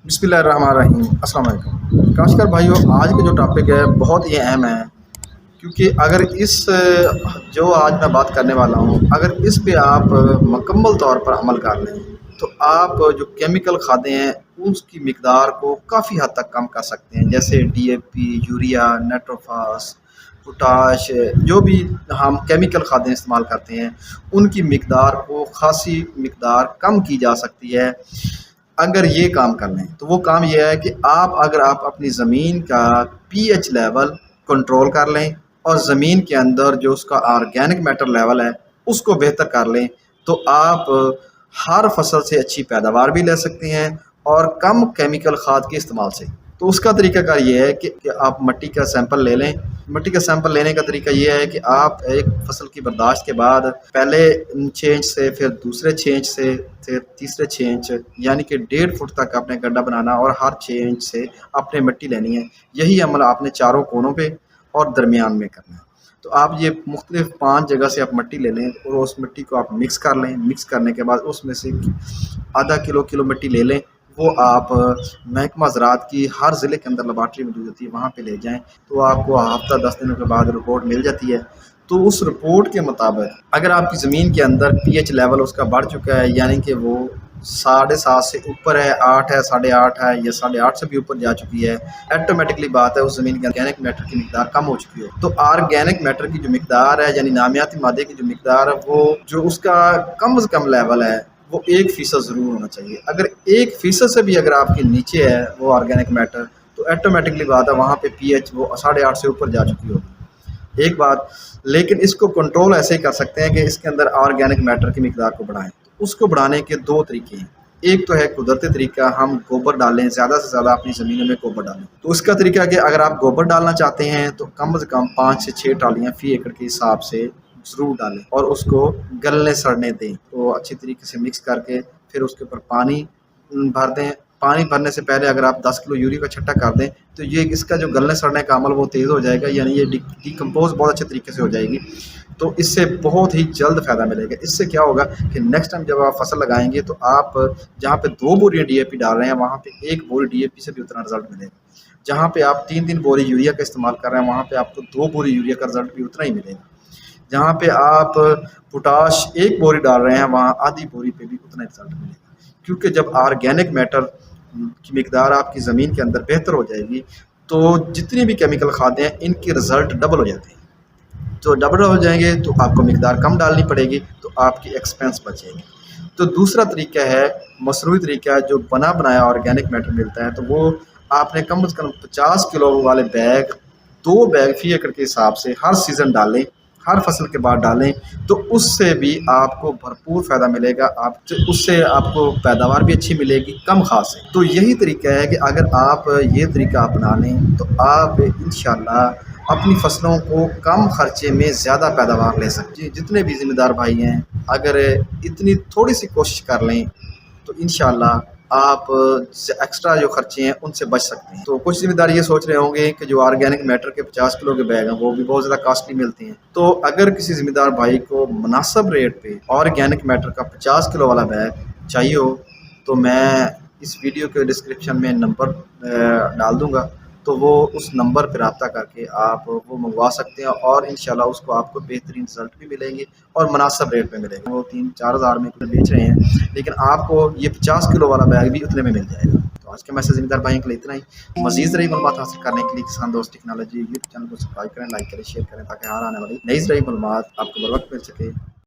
बिस्मिल्लाहिर्रहमानिर्रहीम। अस्सलाम वालेकुम काश्तकार भाइयों, आज का जो टॉपिक है बहुत ही अहम है, क्योंकि अगर इस जो आज मैं बात करने वाला हूँ, अगर इस पे आप मुकम्मल तौर पर अमल कर लें तो आप जो केमिकल खाते हैं उसकी मिकदार को काफ़ी हद तक कम कर सकते हैं। जैसे डीएपी, यूरिया, नाइट्रोफास, पोटाश, जो भी हम केमिकल खादें इस्तेमाल करते हैं उनकी मिकदार को खासी मिकदार कम की जा सकती है अगर ये काम कर लें। तो वो काम ये है कि अगर आप अपनी ज़मीन का पीएच लेवल कंट्रोल कर लें और ज़मीन के अंदर जो उसका ऑर्गेनिक मैटर लेवल है उसको बेहतर कर लें, तो आप हर फसल से अच्छी पैदावार भी ले सकते हैं और कम केमिकल खाद के इस्तेमाल से। तो उसका तरीकाकार ये है कि आप मिट्टी का सैंपल ले लें। मिट्टी का सैंपल लेने का तरीका ये है कि आप एक फसल की बर्दाश्त के बाद पहले 6 इंच से, फिर दूसरे 6 इंच से, फिर तीसरे 6 इंच, यानी कि 1.5 फुट तक आपने गड्ढा बनाना और हर 6 इंच से आपने मिट्टी लेनी है। यही अमल आपने चारों कोनों पे और दरमियान में करना है। तो आप ये मुख्तलिफ 5 जगह से आप मिट्टी ले लें और उस मिट्टी को आप मिक्स कर लें। मिक्स करने के बाद उसमें से आधा किलो मिट्टी ले लें। वो आप महकमा ज़राअत की हर ज़िले के अंदर लेबार्ट्री मौजूद होती है, वहाँ पे ले जाएं, तो आपको हफ्ता 10 दिनों के बाद रिपोर्ट मिल जाती है। तो उस रिपोर्ट के मुताबिक अगर आपकी ज़मीन के अंदर पीएच लेवल उसका बढ़ चुका है, यानी कि वो 7.5 से ऊपर है, 8 है, 8.5 है या 8.5 से भी ऊपर जा चुकी है, ऑटोमेटिकली बात है उस ज़मीन के ऑर्गेनिक मैटर की मिकदार कम हो चुकी है। तो ऑर्गेनिक मैटर की जो मिकदार है, यानी नामियाती मादे की जो मिकदार है, वो जो उसका कम से कम लेवल है वो 1% ज़रूर होना चाहिए। अगर 1% से भी अगर आपके नीचे है वो ऑर्गेनिक मैटर, तो ऑटोमेटिकली बात है वहाँ पे पीएच वो 8.5 से ऊपर जा चुकी होगी। एक बात, लेकिन इसको कंट्रोल ऐसे ही कर सकते हैं कि इसके अंदर ऑर्गेनिक मैटर की मिकदार को बढ़ाएं। तो उसको बढ़ाने के 2 तरीके हैं। एक तो है कुदरती तरीका, हम गोबर डालें, ज़्यादा से ज़्यादा अपनी ज़मीनों में गोबर डालें। तो उसका तरीका है कि अगर आप गोबर डालना चाहते हैं तो कम से कम 5 से 6 ट्रालियाँ फ़ी एकड़ के हिसाब से ज़रूर डालें और उसको गलने सड़ने दें। तो अच्छी तरीके से मिक्स करके फिर उसके ऊपर पानी भर दें। पानी भरने से पहले अगर आप 10 किलो यूरिया का छट्टा कर दें तो ये इसका जो गलने सड़ने का अमल वो तेज़ हो जाएगा, यानी ये डिकम्पोज बहुत अच्छे तरीके से हो जाएगी। तो इससे बहुत ही जल्द फ़ायदा मिलेगा। इससे क्या होगा कि नेक्स्ट टाइम जब आप फसल लगाएंगे तो आप जहाँ पे 2 बोरियाँ डीएपी डाल रहे हैं वहाँ पे 1 बोरी डीएपी से भी उतना रिजल्ट मिलेगा। जहाँ पे आप 3-3 बोरी यूरिया का इस्तेमाल कर रहे हैं वहाँ पे आपको 2 बोरी यूरिया का रिजल्ट भी उतना ही मिलेगा। जहाँ पे आप पोटाश 1 बोरी डाल रहे हैं वहाँ आधी बोरी पे भी उतना रिजल्ट मिलेगा। क्योंकि जब ऑर्गेनिक मैटर की मिकदार आपकी ज़मीन के अंदर बेहतर हो जाएगी तो जितनी भी केमिकल खादें हैं इनके रिज़ल्ट डबल हो जाते हैं। तो डबल हो जाएंगे तो आपको मिकदार कम डालनी पड़ेगी, तो आपकी एक्सपेंस बचेगी। तो दूसरा तरीका है मसनूई तरीका, जो बना बनाया ऑर्गेनिक मैटर मिलता है। तो वो आपने कम से कम 50 किलो वाले बैग 2 बैग फ़ी एकड़ के हिसाब से हर सीज़न डालें, हर फसल के बाद डालें, तो उससे भी आपको भरपूर फ़ायदा मिलेगा। उससे आपको पैदावार भी अच्छी मिलेगी कम खाद से। तो यही तरीका है कि अगर आप ये तरीका अपना लें तो आप इंशाअल्लाह अपनी फसलों को कम खर्चे में ज़्यादा पैदावार ले सकते हैं। जितने भी ज़िम्मेदार भाई हैं, अगर इतनी थोड़ी सी कोशिश कर लें तो इंशाअल्लाह आप एक्स्ट्रा जो खर्चे हैं उनसे बच सकते हैं। तो कुछ ज़िम्मेदार ये सोच रहे होंगे कि जो ऑर्गेनिक मैटर के 50 किलो के बैग हैं वो भी बहुत ज़्यादा कॉस्टली मिलते हैं। तो अगर किसी ज़िम्मेदार भाई को मुनासिब रेट पे ऑर्गेनिक मैटर का 50 किलो वाला बैग चाहिए हो तो मैं इस वीडियो के डिस्क्रिप्शन में नंबर डाल दूँगा, तो वो उस नंबर पर रब्ता करके आप वो मंगवा सकते हैं और इंशाल्लाह उसको आपको बेहतरीन रिज़ल्ट भी मिलेंगे और मुनासिब रेट में मिलेगा। वो 3-4 हज़ार में बेच रहे हैं, लेकिन आपको ये 50 किलो वाला बैग भी उतने में मिल जाएगा। तो आज के मैसेज ज़िम्मेदार भाइयों के लिए इतना ही। मज़ीद रही मालूमात हासिल करने के लिए किसान दोस्त टेक्नोलॉजी यूट्यूब चैनल को सब्सक्राइब करें, लाइक करें, शेयर करें, ताकि हर आने वाली नई ज़रूरी मालूमात आपको बर वक्त मिल सके।